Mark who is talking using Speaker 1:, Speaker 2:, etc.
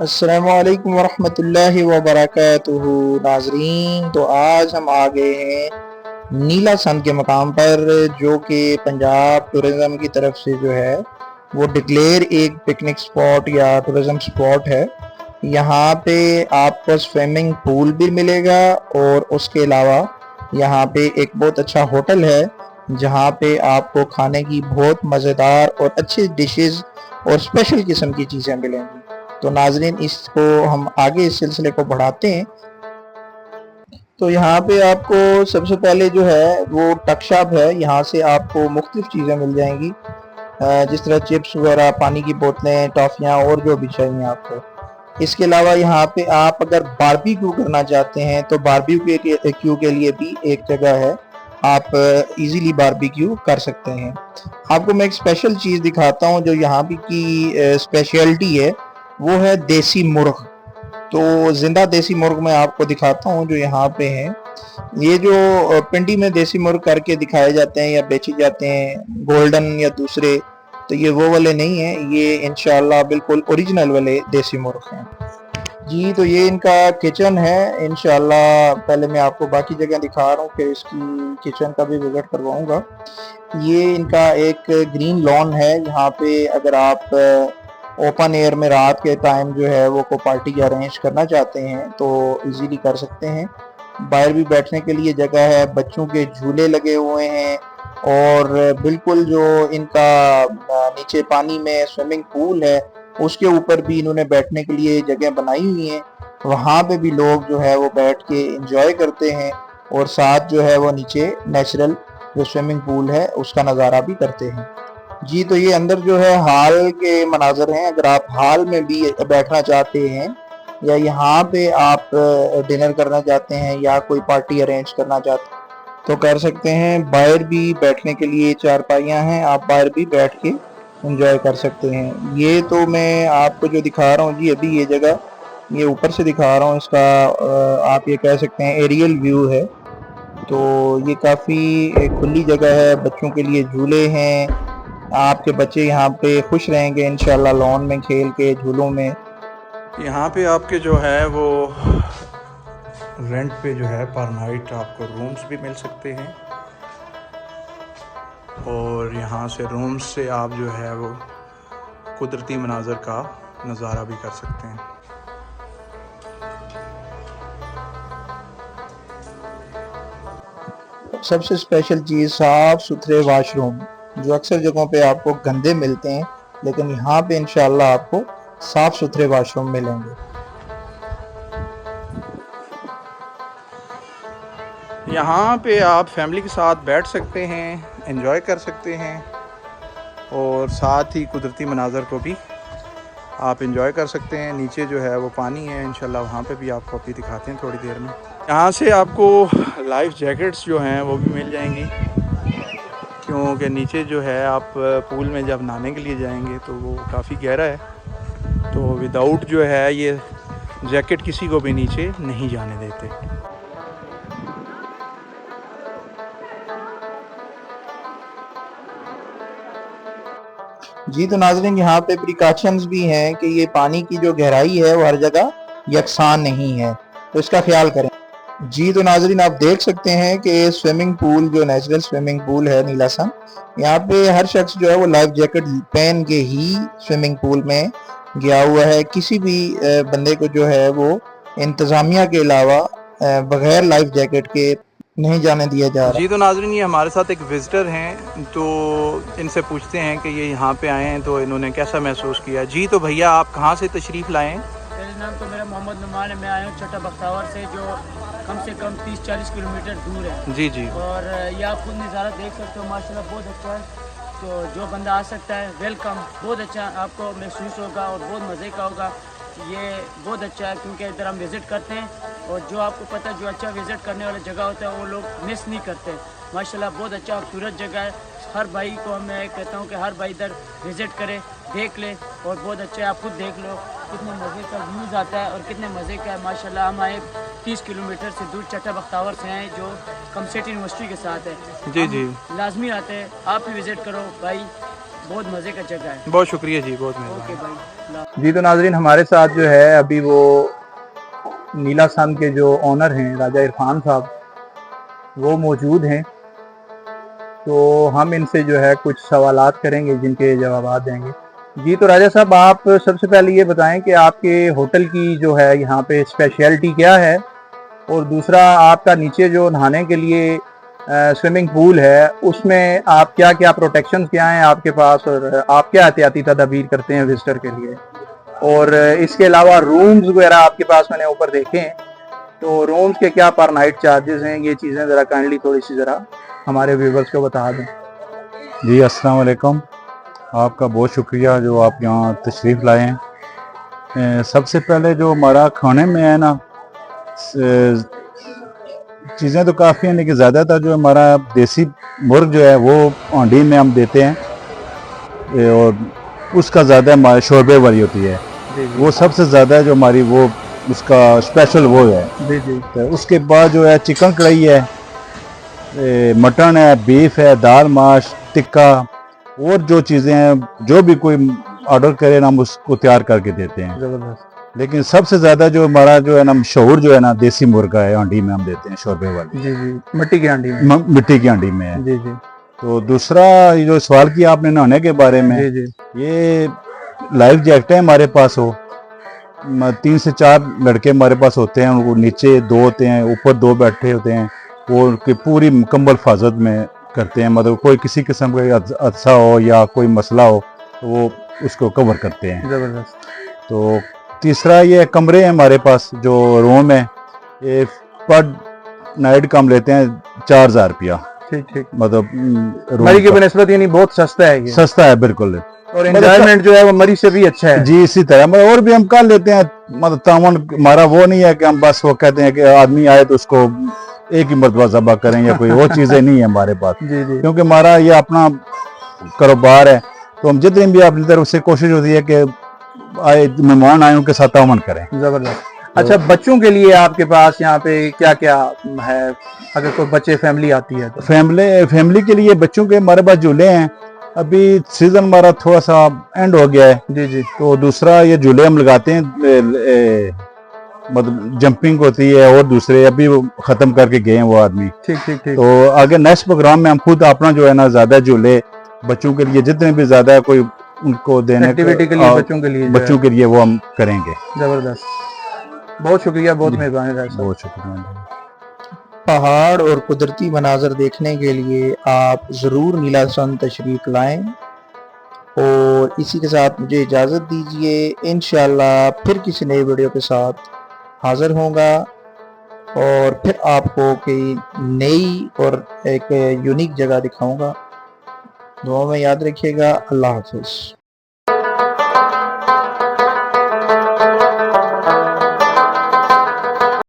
Speaker 1: अस्सलामुअलैकुम वरहमतुल्लाहि वबरकातुहू। नाजरीन, तो आज हम आ गए हैं नीला सन के मकाम पर, जो कि पंजाब टूरिज़म की तरफ से जो है वो डिक्लेयर एक पिकनिक स्पॉट या टूरिज़म स्पॉट है। यहाँ पे आपको स्विमिंग पूल भी मिलेगा और उसके अलावा यहाँ पे एक बहुत अच्छा होटल है जहाँ पे आपको खाने की बहुत मज़ेदार और अच्छी डिशेस और स्पेशल किस्म की चीज़ें मिलेंगी। तो नाजरीन, इसको हम आगे इस सिलसिले को बढ़ाते हैं। तो यहाँ पे आपको सबसे पहले जो है वो टक शॉप है। यहाँ से आपको मुख्तलिफ चीज़ें मिल जाएंगी, जिस तरह चिप्स वगैरह, पानी की बोतलें, टॉफ़ियाँ और जो भी चाहिए आपको। इसके अलावा यहाँ पे आप अगर बारबेक्यू करना चाहते हैं तो बारबेक्यू के लिए भी एक जगह है, आप इजीली बारबेक्यू कर सकते हैं। आपको मैं एक स्पेशल चीज़ दिखाता हूँ जो यहाँ की स्पेशलिटी है, वो है देसी मुर्ग। तो ज़िंदा देसी मुर्ग मैं आपको दिखाता हूँ जो यहाँ पे हैं। ये जो पिंडी में देसी मुर्ग करके दिखाए जाते हैं या बेचे जाते हैं, गोल्डन या दूसरे, तो ये वो वाले नहीं हैं, ये इंशाल्लाह बिल्कुल ओरिजिनल वाले देसी मुर्ग हैं। जी, तो ये इनका किचन है। इंशाल्लाह पहले मैं आपको बाकी जगह दिखा रहा हूँ, फिर इसकी किचन का भी विजिट करवाऊंगा। ये इनका एक ग्रीन लॉन है। यहाँ पे अगर आप ओपन एयर में रात के टाइम जो है वो को पार्टी अरेंज करना चाहते हैं तो इजीली कर सकते हैं। बाहर भी बैठने के लिए जगह है, बच्चों के झूले लगे हुए हैं और बिल्कुल जो इनका नीचे पानी में स्विमिंग पूल है उसके ऊपर भी इन्होंने बैठने के लिए जगह बनाई हुई है। वहाँ पे भी लोग जो है वो बैठ के इंजॉय करते हैं और साथ जो है वो नीचे नेचुरल जो स्विमिंग पूल है उसका नज़ारा भी करते हैं। जी, तो ये अंदर जो है हाल के मनाजर हैं। अगर आप हाल में भी बैठना चाहते हैं या यहाँ पे आप डिनर करना चाहते हैं या कोई पार्टी अरेंज करना चाहते हैं तो कर सकते हैं। बाहर भी बैठने के लिए चारपाइयाँ हैं, आप बाहर भी बैठ के एंजॉय कर सकते हैं। ये तो मैं आपको जो दिखा रहा हूँ जी अभी, ये जगह ये ऊपर से दिखा रहा हूँ, इसका आप ये कह सकते हैं एरियल व्यू है। तो ये काफ़ी खुली जगह है, बच्चों के लिए झूले हैं। आपके बच्चे यहाँ पे खुश रहेंगे इंशाल्लाह लॉन में खेल के, झूलों में।
Speaker 2: यहाँ पे आपके जो है वो रेंट पे जो है पर नाइट आपको रूम्स भी मिल सकते हैं और यहाँ से रूम्स से आप जो है वो कुदरती मनाज़र का नज़ारा भी कर सकते हैं।
Speaker 1: सबसे स्पेशल चीज़ साफ़ सुथरे वाशरूम, जो अक्सर जगहों पे आपको गंदे मिलते हैं, लेकिन यहाँ पे इंशाल्लाह आपको साफ़ सुथरे वाशरूम मिलेंगे।
Speaker 2: यहाँ पे आप फैमिली के साथ बैठ सकते हैं, एंजॉय कर सकते हैं और साथ ही कुदरती मनाज़र को भी आप एंजॉय कर सकते हैं। नीचे जो है वो पानी है, इंशाल्लाह वहाँ पे भी आपको अभी दिखाते हैं थोड़ी देर में। यहाँ से आपको लाइफ जैकेट्स जो हैं वो भी मिल जाएंगी, क्योंकि नीचे जो है आप पूल में जब नहाने के लिए जाएंगे तो वो काफ़ी गहरा है, तो विदाउट जो है ये जैकेट किसी को भी नीचे नहीं जाने देते।
Speaker 1: जी, तो नाज़रीन, यहाँ पे प्रिकॉशंस भी हैं कि ये पानी की जो गहराई है वो हर जगह यकसान नहीं है, तो इसका ख्याल करें। जी, तो नाज़रीन, आप देख सकते हैं कि स्विमिंग पूल जो नेचुरल स्विमिंग पूल है नीला सन, यहाँ पे हर शख्स जो है वो लाइफ जैकेट पहन के ही स्विमिंग पूल में गया हुआ है। किसी भी बंदे को जो है वो इंतज़ामिया के अलावा बगैर लाइफ जैकेट के नहीं जाने दिया जा रहा।
Speaker 2: जी, तो नाज़रीन, ये हमारे साथ एक विज़िटर हैं, तो इनसे पूछते हैं कि ये यहाँ पे आए हैं तो इन्होंने कैसा महसूस किया। जी, तो भैया आप कहाँ से तशरीफ़ लाए हैं?
Speaker 3: मेरा नाम तो मेरा मोहम्मद नुमान है। मैं आया हूँ छठा बख्तावर से, जो कम से कम 30-40 किलोमीटर दूर है।
Speaker 2: जी जी।
Speaker 3: और ये आप खुद नज़ारा देख सकते हो, माशाल्लाह बहुत अच्छा है। तो जो बंदा आ सकता है, वेलकम, बहुत अच्छा आपको महसूस होगा और बहुत मज़े का होगा। ये बहुत अच्छा है क्योंकि इधर हम विज़िट करते हैं और जो आपको पता है जो अच्छा विज़िट करने वाली जगह होता है वो लोग मिस नहीं करते। माशाल्लाह बहुत अच्छा खूबसूरत जगह है। हर भाई को मैं कहता हूँ कि हर भाई इधर विज़िट करे, देख ले, और बहुत अच्छा है। आप खुद देख लो कितने मज़े का व्यूज़ आता है और कितने मज़े का है। माशाल्लाह हम आए 30 किलोमीटर से दूर चट्टा बख्तावर से हैं, जो कमसेट यूनिवर्सिटी के साथ है।
Speaker 2: जी जी।
Speaker 3: लाजमी आते हैं, आप भी विज़िट करो भाई, बहुत मज़े का जगह है।
Speaker 2: बहुत शुक्रिया जी, बहुत
Speaker 3: ओके
Speaker 2: मेहरबानी
Speaker 3: भाई, अल्लाह।
Speaker 2: जी। तो नाजरीन, हमारे साथ जो है अभी वो नीला सन के जो ऑनर हैं राजा इरफान साहब, वो मौजूद हैं। तो हम इनसे जो है कुछ सवालात करेंगे जिनके जवाब देंगे। जी, तो राजा साहब, आप सबसे पहले ये बताएं कि आपके होटल की जो है यहाँ पे स्पेशलिटी क्या है, और दूसरा आपका नीचे जो नहाने के लिए स्विमिंग पूल है उसमें आप क्या क्या प्रोटेक्शन क्या हैं आपके पास, और आप क्या एहतियाती तदाबीर करते हैं विजिटर के लिए, और इसके अलावा रूम्स वगैरह आपके पास मैंने ऊपर देखे हैं, तो रूम्स के क्या पर नाइट चार्जेस हैं, ये चीज़ें ज़रा काइंडली थोड़ी सी ज़रा हमारे व्यूवर्स को बता दें।
Speaker 4: जी, अस्सलाम वालेकुम। आपका बहुत शुक्रिया जो आप यहाँ तशरीफ़ लाए हैं। सबसे पहले जो हमारा खाने में है ना, चीज़ें तो काफ़ी हैं, लेकिन ज़्यादातर जो हमारा देसी मुर्ग जो है वो हांडी में हम देते हैं, और उसका ज़्यादा हमारे शोरबे वाली होती है, वो सबसे ज़्यादा जो हमारी वो उसका स्पेशल वो है।
Speaker 2: जी।
Speaker 4: तो उसके बाद जो है चिकन कढ़ाई है, मटन है, बीफ है, दाल माश, टिक्का, और जो चीज़ें हैं जो भी कोई ऑर्डर करे ना हम उसको तैयार करके देते हैं।
Speaker 2: ज़बरदस्त।
Speaker 4: लेकिन सबसे ज़्यादा जो हमारा जो है ना मशहूर जो है ना देसी मुर्गा है, हांडी में हम देते हैं, शोरबे वाली।
Speaker 2: जी, मिट्टी की हांडी में।
Speaker 4: मिट्टी की हांडी में है।
Speaker 2: जी।
Speaker 4: तो दूसरा ये जो सवाल किया आपने नहाने के बारे में,
Speaker 2: जी।
Speaker 4: ये लाइफ जैकेट है हमारे पास। हो 3 से 4 लड़के हमारे पास होते हैं, उनको नीचे 2 होते हैं, ऊपर 2 बैठे होते हैं, वो उनकी पूरी मुकम्मल हिफाजत में करते हैं। मतलब कोई किसी किस्म का हादसा हो या कोई मसला हो तो वो उसको कवर करते हैं।
Speaker 2: ज़बरदस्त।
Speaker 4: तो तीसरा ये कमरे हैं हमारे पास, जो रूम है, ये पर नाइट का हम लेते हैं 4000 रुपया।
Speaker 2: ठीक।
Speaker 4: मतलब
Speaker 2: मरी की बनस्बत यानी बहुत सस्ता है ये।
Speaker 4: सस्ता है बिल्कुल,
Speaker 2: और एंजॉयमेंट जो है वो मरी से भी अच्छा है।
Speaker 4: जी। इसी तरह मतलब और भी हम कर लेते हैं, मतलब तावन हमारा वो नहीं है कि हम बस वो कहते हैं कि आदमी आए तो उसको एक ही मरतबा ज़बह करें या कोई वो चीज़ें नहीं है हमारे पास।
Speaker 2: जी।
Speaker 4: क्योंकि हमारा ये अपना कारोबार है, तो हम जितनी भी अपनी तरफ से कोशिश होती है कि आए मेहमान आए उनके साथ तावन करें।
Speaker 2: ज़बरदस्त। अच्छा, बच्चों के लिए आपके पास यहाँ पे क्या क्या है, अगर कोई बच्चे फैमिली आती है तो?
Speaker 4: फैमिली के लिए बच्चों के हमारे पास झूले हैं। अभी सीजन हमारा थोड़ा सा एंड हो गया है।
Speaker 2: जी।
Speaker 4: तो दूसरा ये झूले हम लगाते हैं, मतलब जंपिंग होती है, और दूसरे अभी वो खत्म करके गए हैं वो आदमी।
Speaker 2: ठीक।
Speaker 4: तो आगे नेक्स्ट प्रोग्राम में हम खुद अपना जो है ना ज्यादा झूले बच्चों के लिए जितने भी ज्यादा कोई उनको देने
Speaker 2: एक्टिविटी के लिए
Speaker 4: बच्चों के लिए वो हम करेंगे।
Speaker 2: जबरदस्त। बहुत शुक्रिया, बहुत मेहरबानी राज साहब।
Speaker 4: बहुत शुक्रिया।
Speaker 1: पहाड़ और कुदरती मनाजर देखने के लिए आप ज़रूर नीला सन तशरीफ़ लाएं, और इसी के साथ मुझे इजाज़त दीजिए। इंशाअल्लाह फिर किसी नई वीडियो के साथ हाज़िर होगा, और फिर आपको कोई नई और एक यूनिक जगह दिखाऊंगा। दुआ में याद रखिएगा। अल्लाह हाफ़िज़।